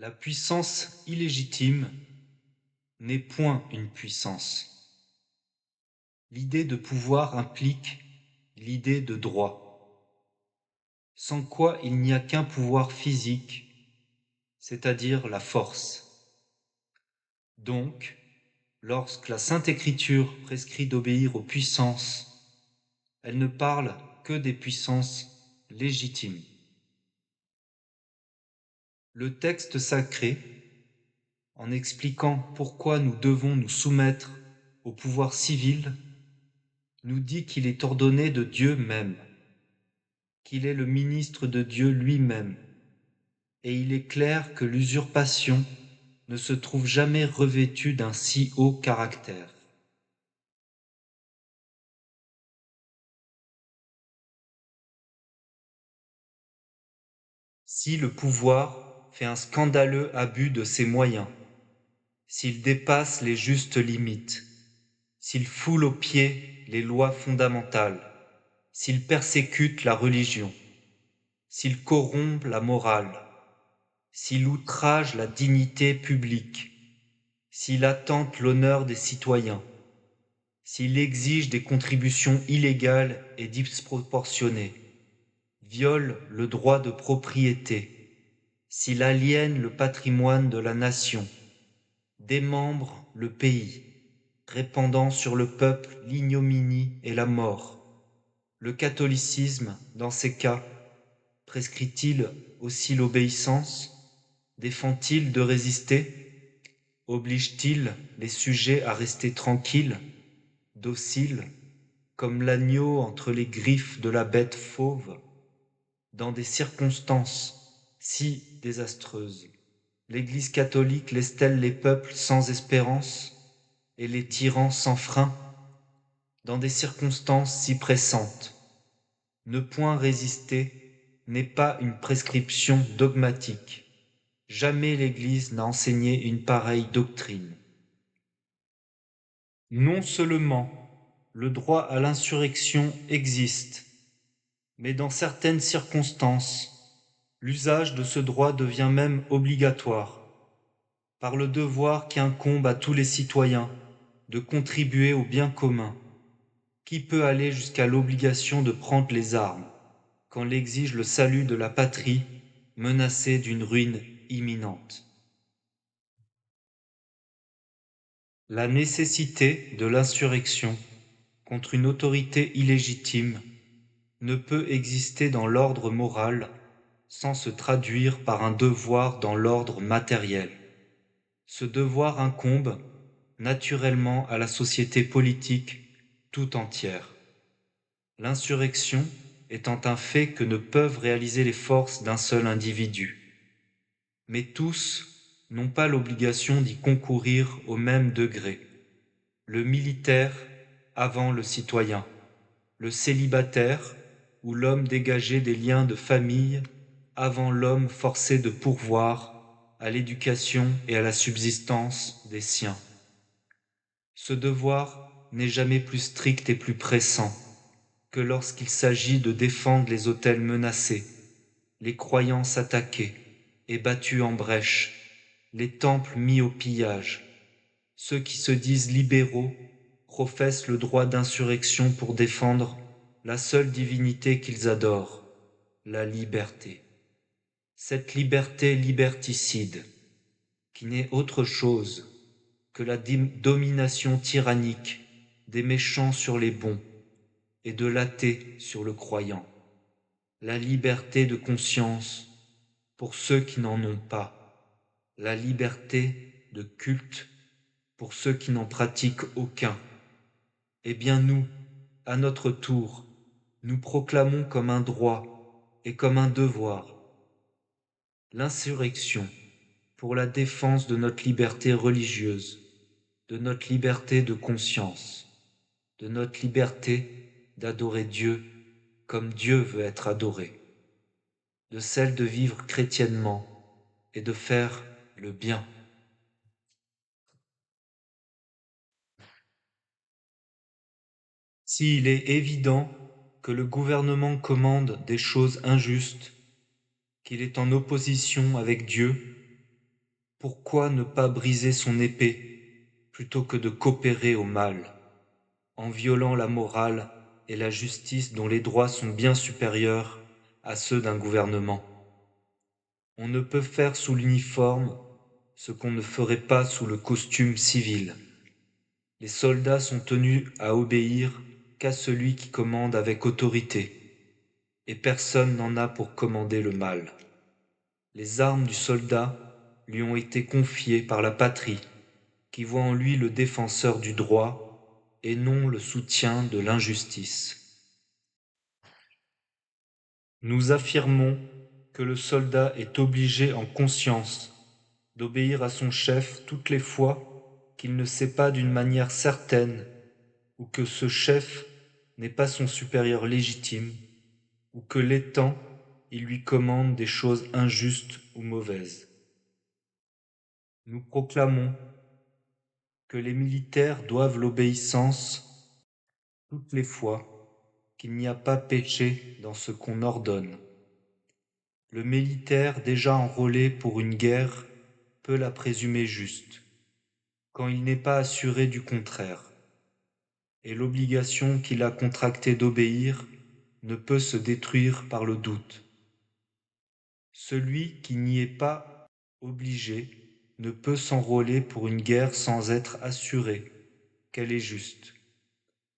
La puissance illégitime n'est point une puissance. L'idée de pouvoir implique l'idée de droit, sans quoi il n'y a qu'un pouvoir physique, c'est-à-dire la force. Donc, lorsque la Sainte Écriture prescrit d'obéir aux puissances, elle ne parle que des puissances légitimes. Le texte sacré, en expliquant pourquoi nous devons nous soumettre au pouvoir civil, nous dit qu'il est ordonné de Dieu même, qu'il est le ministre de Dieu lui-même, et il est clair que l'usurpation ne se trouve jamais revêtue d'un si haut caractère. Si le pouvoir fait un scandaleux abus de ses moyens, s'il dépasse les justes limites, s'il foule aux pieds les lois fondamentales, s'il persécute la religion, s'il corrompt la morale, s'il outrage la dignité publique, s'il attente l'honneur des citoyens, s'il exige des contributions illégales et disproportionnées, viole le droit de propriété, s'il aliène le patrimoine de la nation, démembre le pays, répandant sur le peuple l'ignominie et la mort, le catholicisme, dans ces cas, prescrit-il aussi l'obéissance? Défend-il de résister? Oblige-t-il les sujets à rester tranquilles, dociles, comme l'agneau entre les griffes de la bête fauve? Dans des circonstances si désastreuses, l'Église catholique laisse-t-elle les peuples sans espérance et les tyrans sans frein? Dans des circonstances si pressantes, ne point résister n'est pas une prescription dogmatique. Jamais l'Église n'a enseigné une pareille doctrine. Non seulement le droit à l'insurrection existe, mais dans certaines circonstances, l'usage de ce droit devient même obligatoire, par le devoir qui incombe à tous les citoyens de contribuer au bien commun, qui peut aller jusqu'à l'obligation de prendre les armes, quand l'exige le salut de la patrie menacée d'une ruine imminente. La nécessité de l'insurrection contre une autorité illégitime ne peut exister dans l'ordre moral sans se traduire par un devoir dans l'ordre matériel. Ce devoir incombe naturellement à la société politique tout entière. L'insurrection étant un fait que ne peuvent réaliser les forces d'un seul individu. Mais tous n'ont pas l'obligation d'y concourir au même degré. Le militaire avant le citoyen, le célibataire ou l'homme dégagé des liens de famille avant l'homme forcé de pourvoir à l'éducation et à la subsistance des siens. Ce devoir n'est jamais plus strict et plus pressant que lorsqu'il s'agit de défendre les autels menacés, les croyances attaquées et battues en brèche, les temples mis au pillage. Ceux qui se disent libéraux professent le droit d'insurrection pour défendre la seule divinité qu'ils adorent, la liberté. Cette liberté liberticide, qui n'est autre chose que la domination tyrannique des méchants sur les bons et de l'athée sur le croyant. La liberté de conscience pour ceux qui n'en ont pas. La liberté de culte pour ceux qui n'en pratiquent aucun. Eh bien nous, à notre tour, nous proclamons comme un droit et comme un devoir l'insurrection pour la défense de notre liberté religieuse, de notre liberté de conscience, de notre liberté d'adorer Dieu comme Dieu veut être adoré, de celle de vivre chrétiennement et de faire le bien. S'il est évident que le gouvernement commande des choses injustes, qu'il est en opposition avec Dieu, Pourquoi ne pas briser son épée plutôt que de coopérer au mal, en violant la morale et la justice dont les droits sont bien supérieurs à ceux d'un gouvernement? On ne peut faire sous l'uniforme ce qu'on ne ferait pas sous le costume civil. Les soldats sont tenus à obéir qu'à celui qui commande avec autorité, et personne n'en a pour commander le mal. Les armes du soldat lui ont été confiées par la patrie, qui voit en lui le défenseur du droit et non le soutien de l'injustice. Nous affirmons que le soldat est obligé en conscience d'obéir à son chef toutes les fois qu'il ne sait pas d'une manière certaine ou que ce chef n'est pas son supérieur légitime ou que l'étant il lui commande des choses injustes ou mauvaises. Nous proclamons que les militaires doivent l'obéissance toutes les fois qu'il n'y a pas péché dans ce qu'on ordonne. Le militaire déjà enrôlé pour une guerre peut la présumer juste, quand il n'est pas assuré du contraire, et l'obligation qu'il a contractée d'obéir ne peut se détruire par le doute. Celui qui n'y est pas obligé ne peut s'enrôler pour une guerre sans être assuré qu'elle est juste.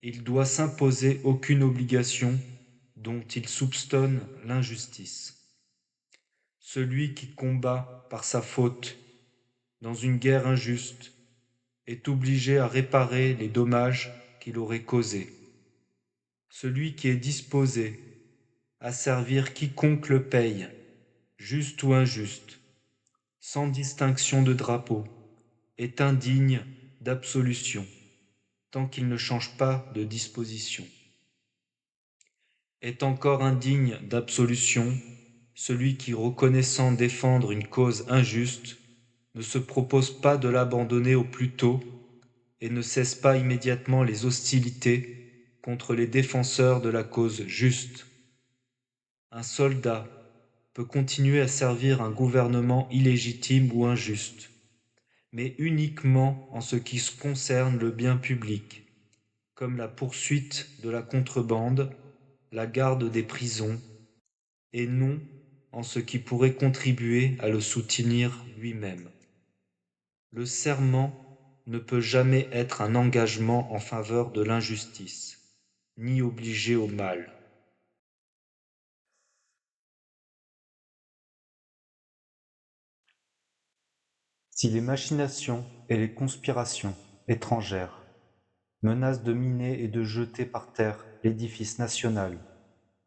Il doit s'imposer aucune obligation dont il soupçonne l'injustice. Celui qui combat par sa faute dans une guerre injuste est obligé à réparer les dommages qu'il aurait causés. Celui qui est disposé à servir quiconque le paye, juste ou injuste, sans distinction de drapeau, est indigne d'absolution tant qu'il ne change pas de disposition. Est encore indigne d'absolution celui qui, reconnaissant défendre une cause injuste, ne se propose pas de l'abandonner au plus tôt et ne cesse pas immédiatement les hostilités contre les défenseurs de la cause juste. Un soldat peut continuer à servir un gouvernement illégitime ou injuste, mais uniquement en ce qui concerne le bien public, comme la poursuite de la contrebande, la garde des prisons, et non en ce qui pourrait contribuer à le soutenir lui-même. Le serment ne peut jamais être un engagement en faveur de l'injustice, ni obliger au mal. Si les machinations et les conspirations étrangères menacent de miner et de jeter par terre l'édifice national,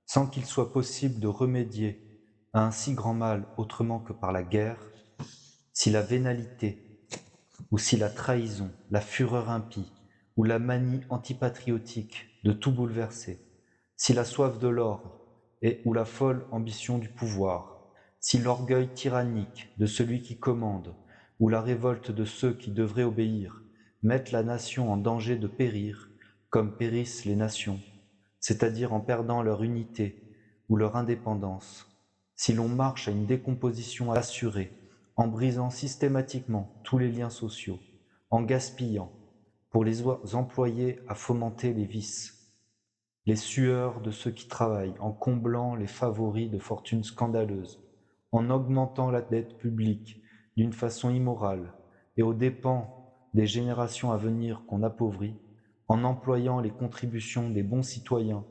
sans qu'il soit possible de remédier à un si grand mal autrement que par la guerre, si la vénalité, ou si la trahison, la fureur impie, ou la manie antipatriotique de tout bouleverser, si la soif de l'ordre ou la folle ambition du pouvoir, si l'orgueil tyrannique de celui qui commande, ou la révolte de ceux qui devraient obéir, mettent la nation en danger de périr, comme périssent les nations, c'est-à-dire en perdant leur unité ou leur indépendance, si l'on marche à une décomposition assurée, en brisant systématiquement tous les liens sociaux, en gaspillant, pour les employer à fomenter les vices, les sueurs de ceux qui travaillent, en comblant les favoris de fortunes scandaleuses, en augmentant la dette publique d'une façon immorale et aux dépens des générations à venir qu'on appauvrit, en employant les contributions des bons citoyens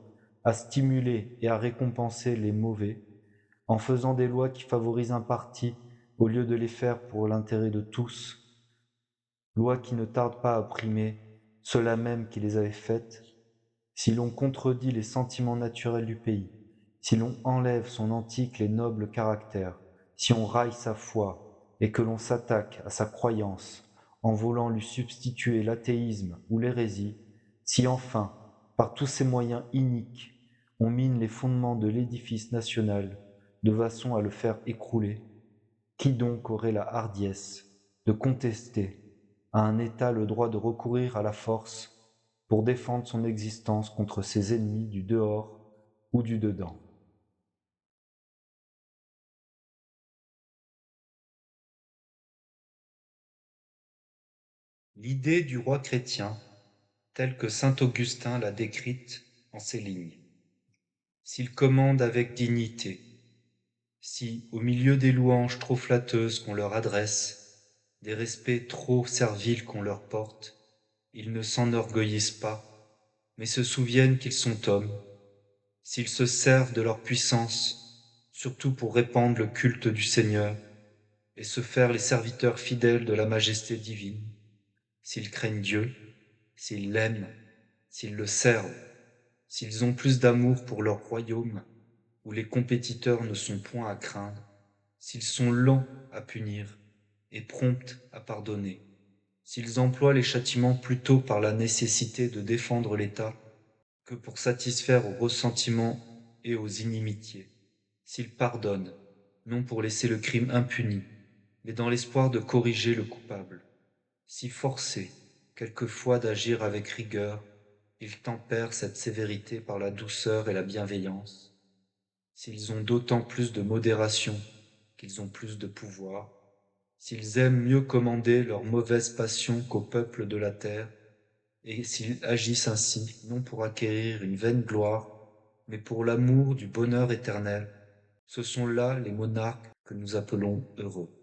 à stimuler et à récompenser les mauvais, en faisant des lois qui favorisent un parti au lieu de les faire pour l'intérêt de tous, lois qui ne tardent pas à opprimer ceux-là même qui les avaient faites, si l'on contredit les sentiments naturels du pays, si l'on enlève son antique et noble caractère, si on raille sa foi et que l'on s'attaque à sa croyance en voulant lui substituer l'athéisme ou l'hérésie, si enfin, par tous ces moyens iniques, on mine les fondements de l'édifice national de façon à le faire écrouler, qui donc aurait la hardiesse de contester à un État le droit de recourir à la force pour défendre son existence contre ses ennemis du dehors ou du dedans? L'idée du roi chrétien, telle que saint Augustin l'a décrite en ces lignes. S'il commande avec dignité, si, au milieu des louanges trop flatteuses qu'on leur adresse, des respects trop serviles qu'on leur porte, ils ne s'enorgueillissent pas, mais se souviennent qu'ils sont hommes, s'ils se servent de leur puissance, surtout pour répandre le culte du Seigneur, et se faire les serviteurs fidèles de la majesté divine, s'ils craignent Dieu, s'ils l'aiment, s'ils le servent, s'ils ont plus d'amour pour leur royaume, où les compétiteurs ne sont point à craindre, s'ils sont lents à punir et prompts à pardonner, s'ils emploient les châtiments plutôt par la nécessité de défendre l'État que pour satisfaire aux ressentiments et aux inimitiés, s'ils pardonnent, non pour laisser le crime impuni, mais dans l'espoir de corriger le coupable, si forcés, quelquefois d'agir avec rigueur, ils tempèrent cette sévérité par la douceur et la bienveillance, s'ils ont d'autant plus de modération qu'ils ont plus de pouvoir, s'ils aiment mieux commander leurs mauvaises passions qu'au peuple de la terre, et s'ils agissent ainsi, non pour acquérir une vaine gloire, mais pour l'amour du bonheur éternel, ce sont là les monarques que nous appelons heureux.